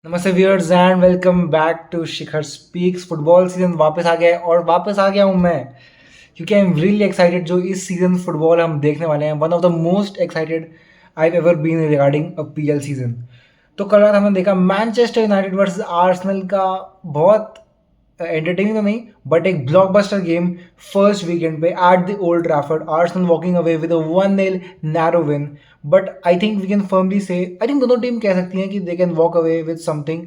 नमस्ते viewers and welcome back to Shikhar speaks. Football season वापस आ गया है और वापस आ गया हूँ मैं क्योंकि आई एम रियली एक्साइटेड। जो इस सीजन फुटबॉल हम देखने वाले हैं, one of the most excited I ever been regarding EPL season. तो कल रात हमने देखा मैनचेस्टर यूनाइटेड वर्सेस आर्सेनल का बहुत एंटरटेनिंग तो नहीं बट एक ब्लॉकबस्टर गेम फर्स्ट वीकेंड पे at the Old Trafford. Arsenal walking away with a 1-0 narrow win. But I think we can firmly say, I think दोनों टीम कह सकती हैं कि they can walk away with something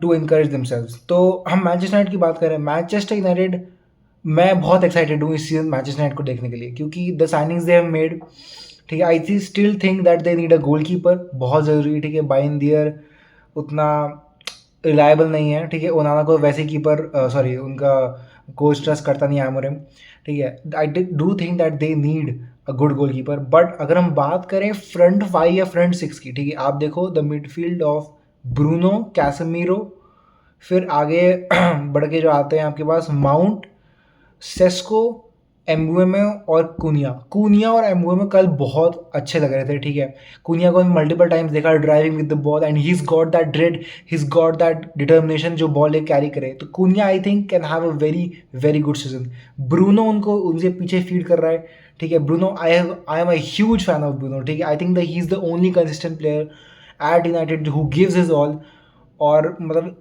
to encourage themselves. तो हम Manchester United की बात करें, मैनचेस्टर यूनाइटेड मैं बहुत एक्साइटेड हूँ इस सीजन मैनचेस्टर यूनाइटेड को देखने के लिए क्योंकि the signings they have made, ठीक है। I still think that they need a goalkeeper, बहुत ज़रूरी है, ठीक है। बाइन दियर उतना रिलायबल नहीं है, ठीक है। ओनाना को वैसे कीपर, सॉरी, उनका कोच ट्रस्ट करता नहीं है एमोरिम, ठीक है। I do think that they need a good goalkeeper. But अगर हम बात करें फ्रंट फाइव या फ्रंट सिक्स की, ठीक है, आप देखो the midfield of Bruno, Casemiro, फिर आगे बढ़ के जो आते हैं आपके पास माउंट, सेस्को, एम्बुएमे और कुनिया। कुनिया और एम्बुएमे कल बहुत अच्छे लग रहे थे, ठीक है। कुनिया को मल्टीपल टाइम्स देखा driving with the ball and he is got that dread, he is got that determination जो बॉल एक कैरी करे। तो Cunha I think can have a very very good season. Bruno उनको उनसे पीछे फीड कर रहा है, ठीक है। Bruno, I am a huge fan of Bruno, ठीक है। I think that he is the only consistent player at United who gives his all. और मतलब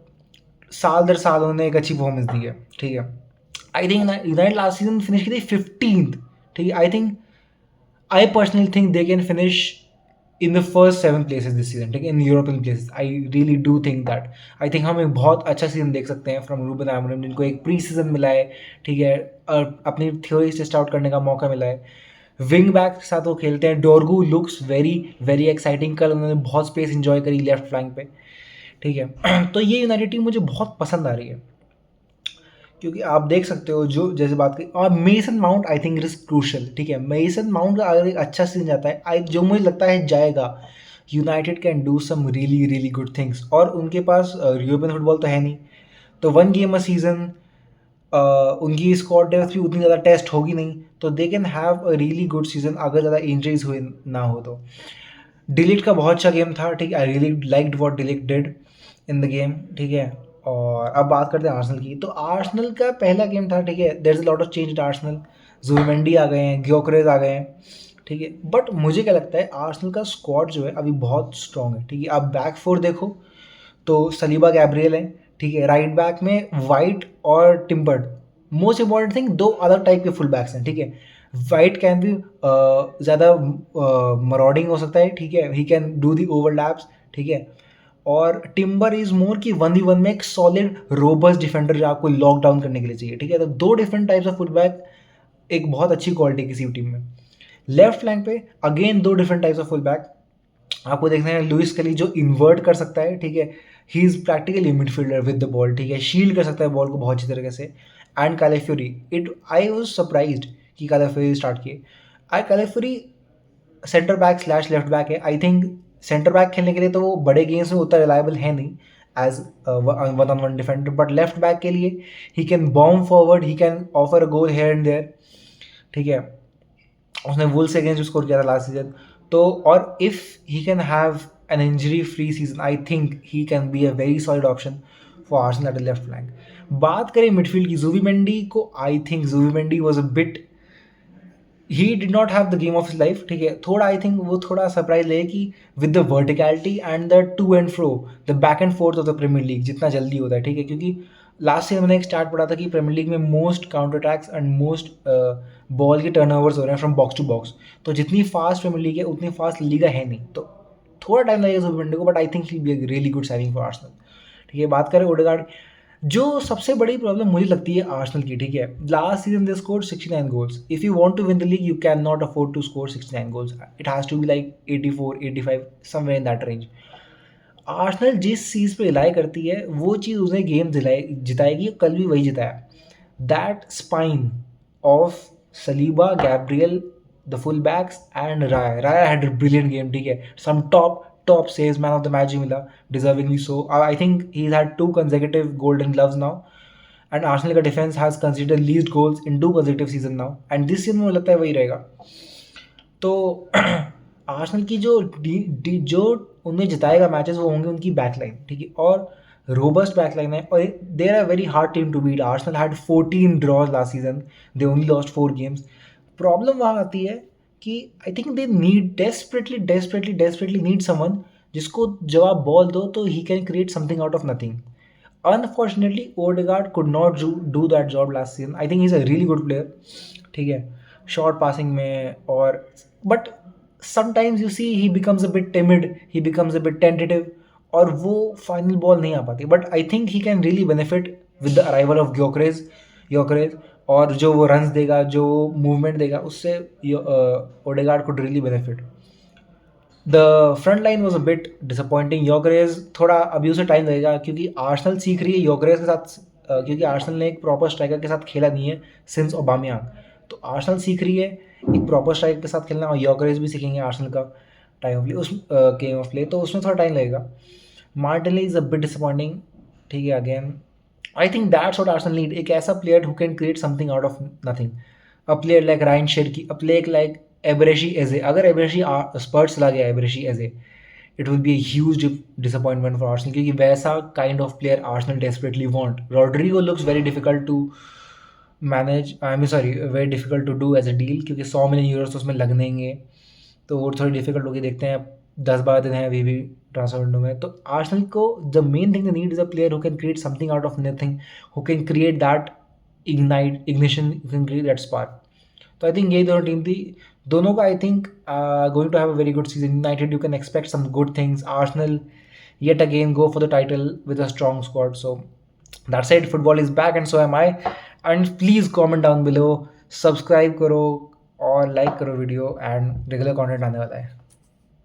साल दर साल उन्होंने एक अच्छी परफॉर्मेंस दी है, ठीक है। I think United last season finish की थी 15th, ठीक है। I personally think they can finish in the first 7 places this season, ठीक है, in European places. I really do think that. I think हम एक बहुत अच्छा सीजन देख सकते हैं फ्रॉम रूबन आमोरिम, जिनको एक प्री सीजन मिला है, ठीक है, और अपनी थ्योरीज टेस्ट आउट करने का मौका मिला है। विंग बैक के साथ वो खेलते हैं। डोरगू लुक्स वेरी वेरी एक्साइटिंग। कल उन्होंने बहुत स्पेस इंजॉय करी लेफ्ट फ्लैंक पे, ठीक है। तो ये यूनाइटेड टीम मुझे बहुत पसंद आ रही है क्योंकि आप देख सकते हो जो जैसे बात की। और mason mount I think is crucial, ठीक है। मेसन माउंट का अगर एक अच्छा सीजन जाता है, आई जो मुझे लगता है जाएगा, United can do some really really good things. और उनके पास यूरोपियन फुटबॉल तो है नहीं, तो 1 गेम अ सीजन, उनकी स्क्वाड डेप्थ भी उतनी ज़्यादा टेस्ट होगी नहीं, तो they can have a really good season अगर ज़्यादा इंजरीज हुए ना हो तो। डिलीट का बहुत अच्छा गेम था, ठीक है। I really liked what delete did in the game, ठीक है। और अब बात करते हैं आर्सेनल की। तो आर्सेनल का पहला गेम था, ठीक है। There is a lot of change in Arsenal. Zubimendi आ गए हैं, ग्योकरेज आ गए हैं, ठीक है। बट मुझे क्या लगता है, आर्सेनल का स्क्वाड जो है अभी बहुत स्ट्रॉन्ग है, ठीक है। आप बैक फोर देखो तो सलीबा गैब्रियल है, ठीक है। राइट बैक में वाइट और टिम्बर्ड। मोस्ट इंपॉर्टेंट थिंग, दो अलग टाइप के फुल बैक्स हैं, ठीक है। वाइट कैन भी ज़्यादा मरॉडिंग हो सकता है, ठीक है। He can do the overlaps, ठीक है। और टिम्बर इज मोर की 1v1 में एक सॉलिड रोबस्ट डिफेंडर जो आपको लॉक डाउन करने के लिए चाहिए, ठीक है। तो दो different types of full back एक बहुत अच्छी क्वालिटी किसी टीम में। लेफ्ट फ्लैंक पे अगेन दो different types of full back आपको देखना है। लुइस कली जो इन्वर्ट कर सकता है, ठीक है। He is practically midfielder with the ball, ठीक है। शील्ड कर सकता है बॉल को बहुत अच्छी तरीके से। And Calafiori, it I was surprise कि कैलेफ्यूरी स्टार्ट किए। I Calafiori centre back slash left back है। आई थिंक सेंटर बैक खेलने के लिए तो वो बड़े गेम्स में उतना रिलायबल है नहीं as one on one defender, but left back के लिए he can bomb forward, he can offer a goal here and there, ठीक है। उसने वुल्स अगेंस्ट स्कोर किया था लास्ट सीजन। तो और if he can have an injury free season, I think he can be a very solid option for Arsenal at the left flank. बात करें midfield की, जुबिमेंडी को, I think Zubimendi was a bit, he did not have the game of his life, ठीक है। थोड़ा I think वो थोड़ा surprise ले कि with the verticality and the to and fro, the back and forth of the premier league जितना जल्दी होता है, ठीक है। क्योंकि लास्ट ईयर मैंने एक स्टार्ट पढ़ा था कि प्रीमियर लीग में most counter attacks and most ball के टर्नओवर्स हो रहे हैं फ्रॉम बॉक्स टू बॉक्स। तो जितनी फास्ट प्रीमियर लीग है उतनी फास्ट लीगा है नहीं, तो थोड़ा टाइम लगेगा जुबिमेंडी को, but I think he be a really good signing for Arsenal, ठीक है। बात करें ओडेगार्ड, जो सबसे बड़ी प्रॉब्लम मुझे लगती है आर्सेनल की, ठीक है। Last season they scored 69 goals. If you want to win the league you can not afford to score 69 goals, it has to be like 84 85 somewhere in that range. Arsenal जिस चीज़ पे rely करती है वो चीज़ उन्हें गेम जिताएगी, कल भी वही जिताया। That spine of Saliba, Gabriel, the full backs and Raya had a brilliant game, ठीक है। Some top saves, man of the match ही मिला, deservingly so. I think he had 2 consecutive golden gloves now. And Arsenal का defence has conceded least goals in 2 consecutive season now, and this season मुझे लगता है वही रहेगा। तो Arsenal की जो उन्हें जिताएगा मैचेस वो होंगे उनकी बैकलाइन, ठीक है, और रोबस्ट बैकलाइन है, और they are a very hard team to beat. Arsenal had 14 draws last season, they only lost 4 games. Problem वहाँ आती है कि I think they need desperately need someone जिसको जब आप बॉल दो तो he can create something out of nothing. Unfortunately, Odegaard could not do that job last season. I think he's a really good player. ठीक है, short passing में, और but sometimes you see he becomes a bit timid, he becomes a bit tentative, और वो final ball नहीं आ पाती. But I think he can really benefit with the arrival of Gyokeres, और जो वो रन्स देगा, जो मूवमेंट देगा, उससे Odegaard could really benefit. The front line was a bit disappointing. Gyokeres थोड़ा अभी उसे टाइम लगेगा क्योंकि आर्सेनल सीख रही है योकरेज के साथ, क्योंकि आर्सेनल ने एक प्रॉपर स्ट्राइकर के साथ खेला नहीं है सिंस ओबामियांग. तो आर्सेनल सीख रही है एक प्रॉपर स्ट्राइकर के साथ खेलना, और योकरेज भी सीखेंगे आर्सेनल का टाइम ऑफ प्ले, उस गेम ऑफ प्ले, तो उसमें थोड़ा टाइम लगेगा. Martinelli is a bit disappointing, ठीक है. Again I think that's what Arsenal need, एक ऐसा player who can create something out of nothing. A player like Rayan Cherki, a player like Eberechi Eze. अगर Eberechi Spurs चला गया Eberechi Eze, it will be a huge disappointment for Arsenal, क्योंकि वैसा kind of player Arsenal desperately want. Rodrygo looks very difficult to manage, I mean sorry, very difficult to do as a deal, क्योंकि 100 million Euros तो उसमें लगनेंगे, तो वो थोड़ी difficult होगी. देखते हैं, 10-12 दिन है अभी भी ट्रांसफर विंडो में. तो आर्सेनल को the main thing the need is a player who can create something out of nothing, who can create that ignition, you can create that spark. तो आई थिंक यही दोनों टीम थी. दोनों का I think going to have a very good season. United you can expect some good things. Arsenal yet again go for the title with a strong squad. So that's it. Football is back and so am I. And please comment down below, subscribe करो और like करो video, and regular content आने वाला है.